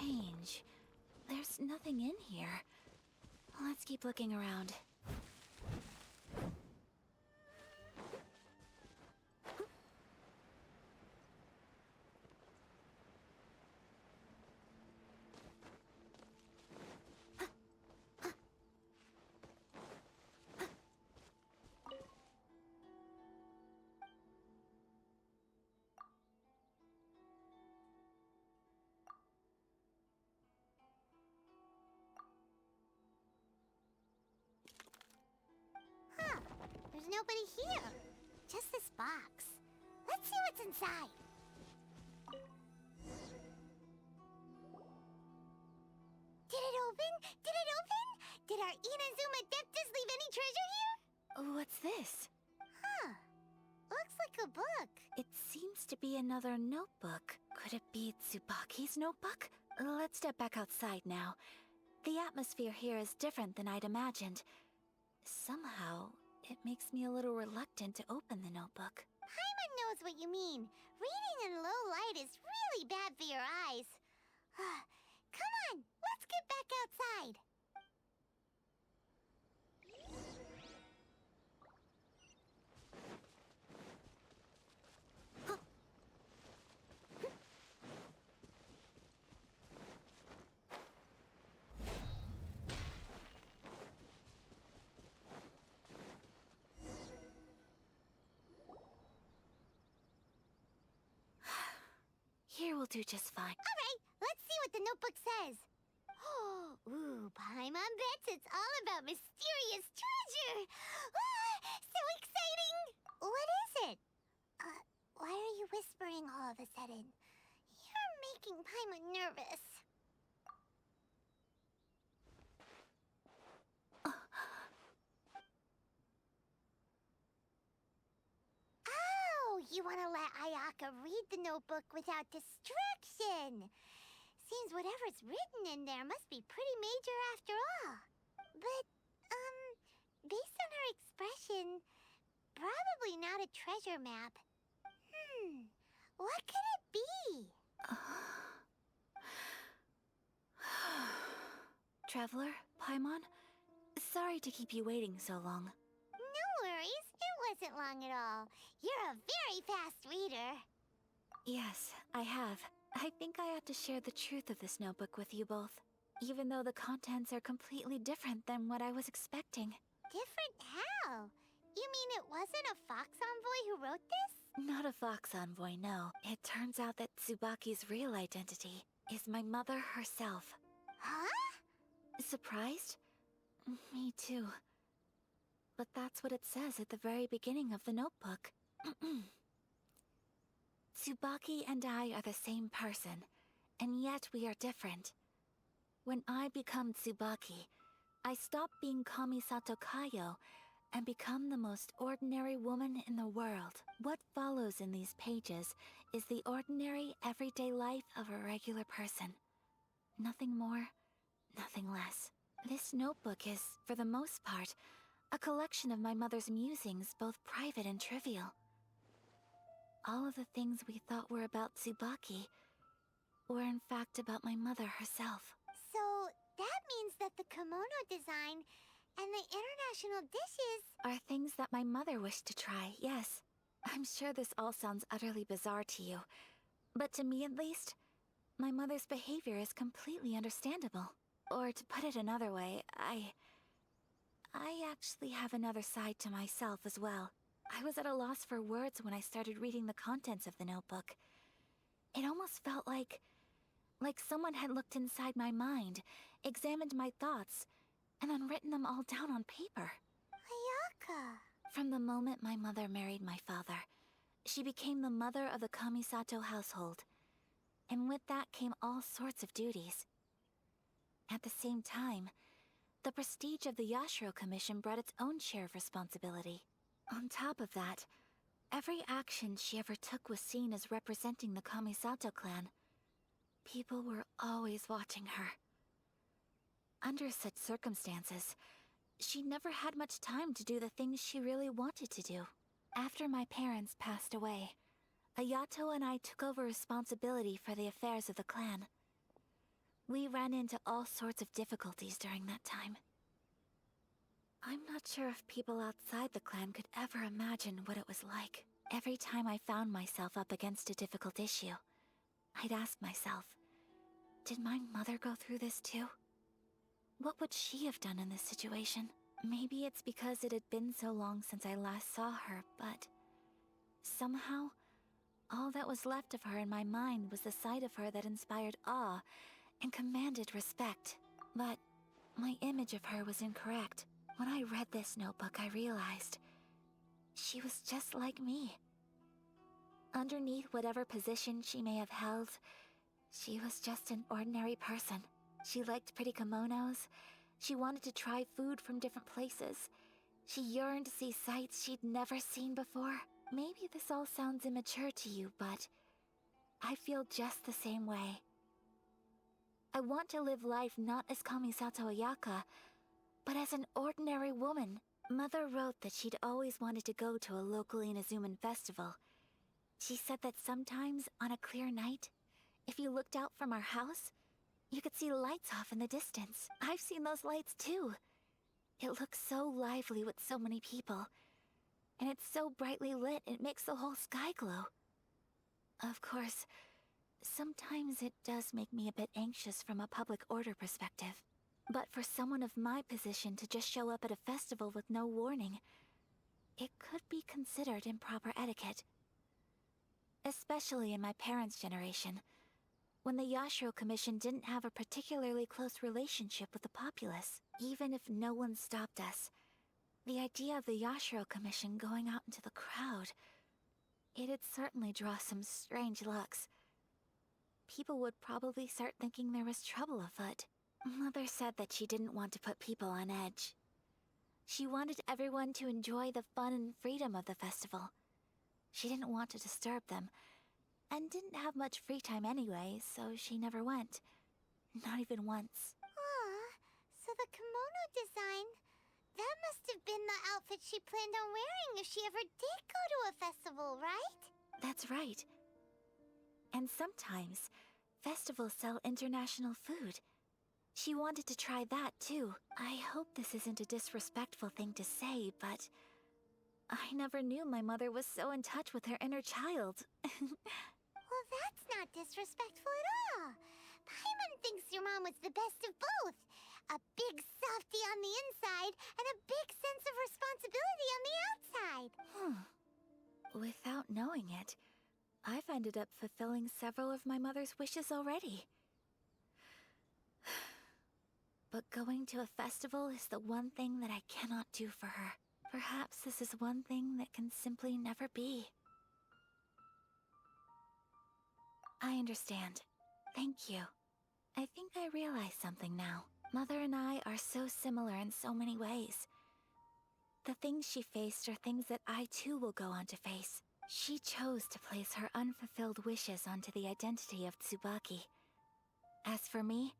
strange. There's nothing in here. Let's keep looking around. Huh. There's nobody here. Just this box. Let's see what's inside. Did it open? Did it open? Did our Inazuma Adeptus leave any treasure here? What's this? Huh. Looks like a book. It seems to be another notebook. Could it be Tsubaki's notebook? Let's step back outside now. The atmosphere here is different than I'd imagined. Somehow, it makes me a little reluctant to open the notebook. Paimon knows what you mean. Reading in low light is really bad for your eyes. Come on, let's get back outside. Here will do just fine. All right, let's see what the notebook says. Ooh, Paimon bets it's all about mysterious treasure. So exciting! What is it? Why are you whispering all of a sudden? You're making Paimon nervous. Oh, you want to let Ayaka read the notebook without distraction. Seems whatever's written in there must be pretty major after all. But, based on her expression, probably not a treasure map. What could it be? Traveler, Paimon, sorry to keep you waiting so long. No worries, it wasn't long at all. You're a very fast reader. Yes, I have. I think I ought to share the truth of this notebook with you both, even though the contents are completely different than what I was expecting. Different how? You mean it wasn't a fox envoy who wrote this? Not a fox envoy, no. It turns out that Tsubaki's real identity is my mother herself. Huh? Surprised? Me too. But that's what it says at the very beginning of the notebook. Tsubaki and I are the same person, and yet we are different. When I become Tsubaki, I stop being Kamisato Kayo and become the most ordinary woman in the world. What follows in these pages is the ordinary, everyday life of a regular person. Nothing more, nothing less. This notebook is, for the most part, a collection of my mother's musings, both private and trivial. All of the things we thought were about Tsubaki were in fact about my mother herself. So, that means that the kimono design and the international dishes are things that my mother wished to try, yes. I'm sure this all sounds utterly bizarre to you, but to me at least, my mother's behavior is completely understandable. Or to put it another way, I actually have another side to myself as well. I was at a loss for words when I started reading the contents of the notebook. It almost felt like someone had looked inside my mind, examined my thoughts, and then written them all down on paper. Ayaka. From the moment my mother married my father, she became the mother of the Kamisato household. And with that came all sorts of duties. At the same time, the prestige of the Yashiro Commission brought its own share of responsibility. On top of that, every action she ever took was seen as representing the Kamisato clan. People were always watching her. Under such circumstances, she never had much time to do the things she really wanted to do. After my parents passed away, Ayato and I took over responsibility for the affairs of the clan. We ran into all sorts of difficulties during that time. I'm not sure if people outside the clan could ever imagine what it was like. Every time I found myself up against a difficult issue, I'd ask myself, did my mother go through this too? What would she have done in this situation? Maybe it's because it had been so long since I last saw her, but somehow, all that was left of her in my mind was the sight of her that inspired awe and commanded respect. But my image of her was incorrect. When I read this notebook, I realized she was just like me. Underneath whatever position she may have held, she was just an ordinary person. She liked pretty kimonos. She wanted to try food from different places. She yearned to see sights she'd never seen before. Maybe this all sounds immature to you, but I feel just the same way. I want to live life not as Kamisato Ayaka, but as an ordinary woman. Mother wrote that she'd always wanted to go to a local Inazuman festival. She said that sometimes, on a clear night, if you looked out from our house, you could see lights off in the distance. I've seen those lights too. It looks so lively with so many people. And it's so brightly lit, it makes the whole sky glow. Of course, sometimes it does make me a bit anxious from a public order perspective. But for someone of my position to just show up at a festival with no warning, it could be considered improper etiquette. Especially in my parents' generation, when the Yashiro Commission didn't have a particularly close relationship with the populace. Even if no one stopped us, the idea of the Yashiro Commission going out into the crowd, it'd certainly draw some strange looks. People would probably start thinking there was trouble afoot. Mother said that she didn't want to put people on edge. She wanted everyone to enjoy the fun and freedom of the festival. She didn't want to disturb them, and didn't have much free time anyway, so she never went. Not even once. Aw, so the kimono design, that must have been the outfit she planned on wearing if she ever did go to a festival, right? That's right. And sometimes, festivals sell international food. She wanted to try that too. I hope this isn't a disrespectful thing to say, but I never knew my mother was so in touch with her inner child. Well, that's not disrespectful at all. Paimon thinks your mom was the best of both. A big softie on the inside and a big sense of responsibility on the outside. Without knowing it, I've ended up fulfilling several of my mother's wishes already. But going to a festival is the one thing that I cannot do for her. Perhaps this is one thing that can simply never be. I understand. Thank you. I think I realize something now. Mother and I are so similar in so many ways. The things she faced are things that I too will go on to face. She chose to place her unfulfilled wishes onto the identity of Tsubaki. As for me,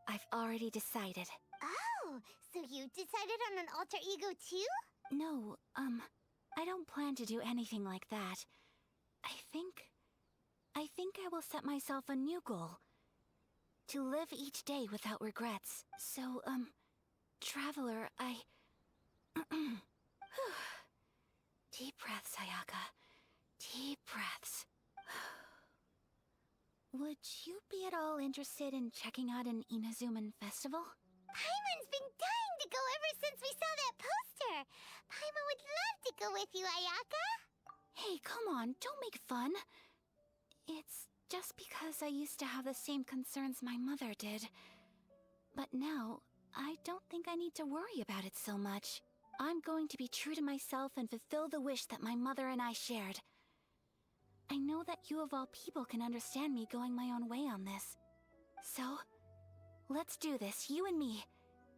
I've already decided. Oh, so you decided on an alter ego too? No, I don't plan to do anything like that. I think I will set myself a new goal. To live each day without regrets. So, Traveler, Deep breaths, Ayaka. Deep breaths. Would you be at all interested in checking out an Inazuman festival? Paimon's been dying to go ever since we saw that poster. Paimon would love to go with you, Ayaka. Hey, come on, don't make fun. It's just because I used to have the same concerns my mother did. But now, I don't think I need to worry about it so much. I'm going to be true to myself and fulfill the wish that my mother and I shared. I know that you of all people can understand me going my own way on this. So, let's do this, you and me.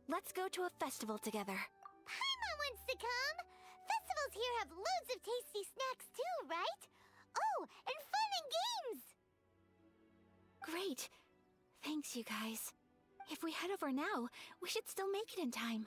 Let's go to a festival together. Paimon wants to come! Festivals here have loads of tasty snacks too, right? Oh, and fun and games! Great. Thanks, you guys. If we head over now, we should still make it in time.